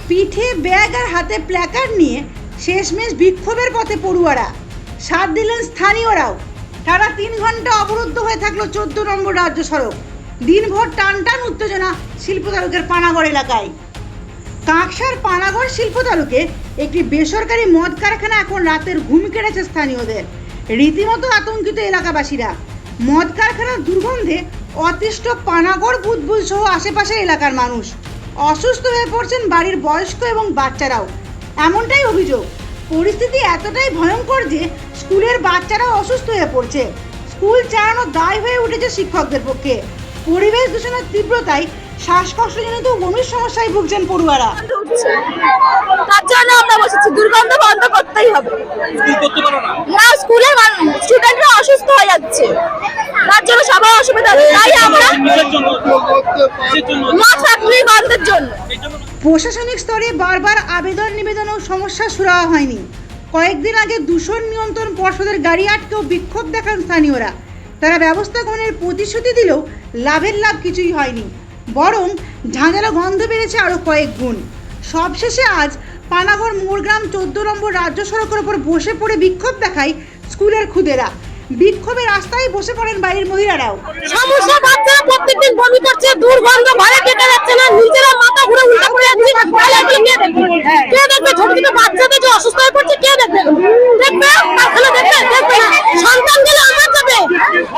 পিঠে ব্যাগ আর হাতে প্ল্যাকার্ড নিয়ে শেষমেশ বিক্ষোভের পথে পড়ুয়ারা, সাথ দিলেন স্থানীয়রাও। টানা 3 ঘন্টা অবরুদ্ধ হয়ে থাকলো 14 নম্বর রাজ্য সড়ক। দিনভর টান টান উত্তেজনা শিল্প তালুকের পানাগড় এলাকায়। কাঁকসার পানাগড় শিল্প তালুকে একটি বেসরকারি মদ কারখানা এখন রাতের ঘুম কেড়েছে স্থানীয়দের। রীতিমতো আতঙ্কিত এলাকাবাসীরা। মদ কারখানার দুর্গন্ধে অতিষ্ঠ পানাগড়, বুদবুদ সহ আশেপাশের এলাকার মানুষ। অসুস্থ হয়ে পড়ছেন বাড়ির বয়স্ক এবং বাচ্চারাও, এমনটাই অভিযোগ। পরিস্থিতি এতটাই ভয়ঙ্কর যে স্কুলের বাচ্চারাও অসুস্থ হয়ে পড়ছে। স্কুল চালানো দায় হয়ে উঠেছে শিক্ষকদের পক্ষে। পরিবেশ দূষণের তীব্রতায় শ্বাসকষ্টজনিত বমির সমস্যায় ভুগছেন পড়ুয়ারা। তার জন্য আমরা বসেছি, দুর্গন্ধ বন্ধ করতেই হবে। না, স্কুলের স্টুডেন্টরা অসুস্থ হয়ে যাচ্ছে, তার জন্য সবাই অসুবিধা হচ্ছে। তাই আমরা মদ ফ্যাক্টরি বন্ধের জন্য প্রশাসনিক স্তরে বারবার আবেদন নিবেদনও সমস্যা সুরাহা হয়নি। কয়েকদিন আগে দূষণ নিয়ন্ত্রণ পর্ষদের গাড়ি আটকেও বিক্ষোভ দেখান স্থানীয়রা। তারা ব্যবস্থা গ্রহণের প্রতিশ্রুতি দিলেও লাভের লাভ কিছুই হয়নি, বরং ঝাঁঝালো গন্ধ বেড়েছে আরও কয়েক গুণ। সবশেষে আজ পানাগড় মোড়গ্রাম 14 নম্বর রাজ্য সড়কের উপর বসে পড়ে বিক্ষোভ দেখায় স্কুলের খুদেরা। বিক্ষোভের রাস্তায় বসে পড়েন বাড়ির মহিলারাও। সমস্যা, বাচ্চারা প্রত্যেকদিন বমি করছে, দুর্গন্ধ, ঘরে কেটে যাচ্ছে না, নিজেরা মাথা ঘুরে উল্টা পড়ে যাচ্ছে। কে দেখবে? ছোট ছোট বাচ্চাদের যে অসুস্থ হয়ে পড়ছে কে দেখবে? দেখবে কারখানা দেখবে না। সন্তান গেলে আমার যাবে,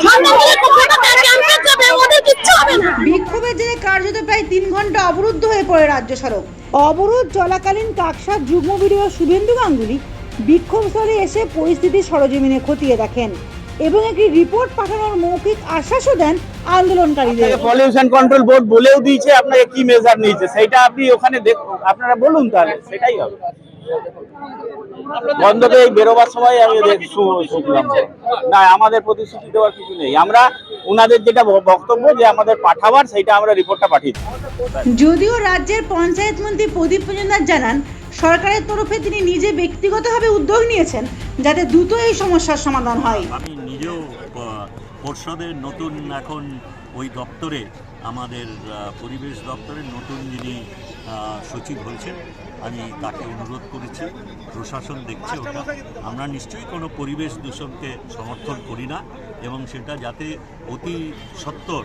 সন্তান গেলে কোথাটা ক্যাম্পে যাবে, ওদের কিচ্ছু হবে না। বিক্ষোভের জেরে কার্যত প্রায় 3 ঘন্টা অবরুদ্ধ হয়ে পড়ে রাজ্য সড়ক। অবরোধ চলাকালীন কাকসার যুগ্ম বিডিও শুভেন্দু গাঙ্গুলি বিক্ষোভস্থলে এসে পরিস্থিতি সরজমিনে খতিয়ে দেখেন এবং একটি রিপোর্ট পাঠানোর মৌখিক আশ্বাসও দেন আন্দোলনকারীদের। পলিউশন কন্ট্রোল বোর্ড বলেও দিয়েছে আপনাকে কি মেজার নিয়েছে, সেটা আপনি ওখানে আপনারা বলুন, তাহলে সেটাই হবে। বন্ধকে এই বেরোবার সময় আমি শুনলাম না, আমাদের প্রতিশ্রুতি দেওয়ার কিছু নেই। আমরা ওনাদের যেটা বক্তব্য যে আমাদের পাঠাবার, সেইটা আমরা রিপোর্টটা পাঠিয়ে দিই। যদিও রাজ্যের পঞ্চায়েত মন্ত্রী প্রদীপ মজুমদার জানান সরকারের তরফে তিনি নিজে ব্যক্তিগতভাবে উদ্যোগ নিয়েছেন যাতে দ্রুত এই সমস্যার সমাধান হয়। আমি নিজেও পর্ষদের নতুন এখন ওই দপ্তরে, আমাদের পরিবেশ দপ্তরের নতুন যিনি সচিব হয়েছেন, আমি তাকে অনুরোধ করেছি, প্রশাসন দেখছে ওটা। আমরা নিশ্চয়ই কোনো পরিবেশ দূষণকে সমর্থন করি না এবং সেটা যাতে অতি সত্বর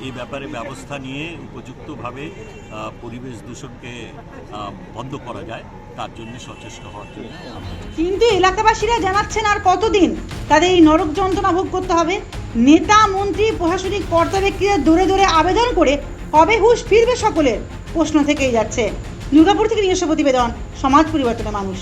এই ব্যাপারে ব্যবস্থা নিয়ে উপযুক্তভাবে পরিবেশ দূষণকে বন্ধ করা যায়, তার জন্য সচেষ্ট হওয়ার জন্য। কিন্তু এলাকাবাসীরা জানাচ্ছেন আর কতদিন তাদের এই নরক যন্ত্রণা ভোগ করতে হবে। নেতা, মন্ত্রী, প্রশাসনিক কর্তা ব্যক্তিরা দৌড়ে দৌড়ে আবেদন করে কবে হুঁশ ফিরবে সকলের প্রশ্ন থেকেই যাচ্ছে। দুর্গাপুর থেকে নিজস্ব প্রতিবেদন, সমাজ পরিবর্তনের মানুষ।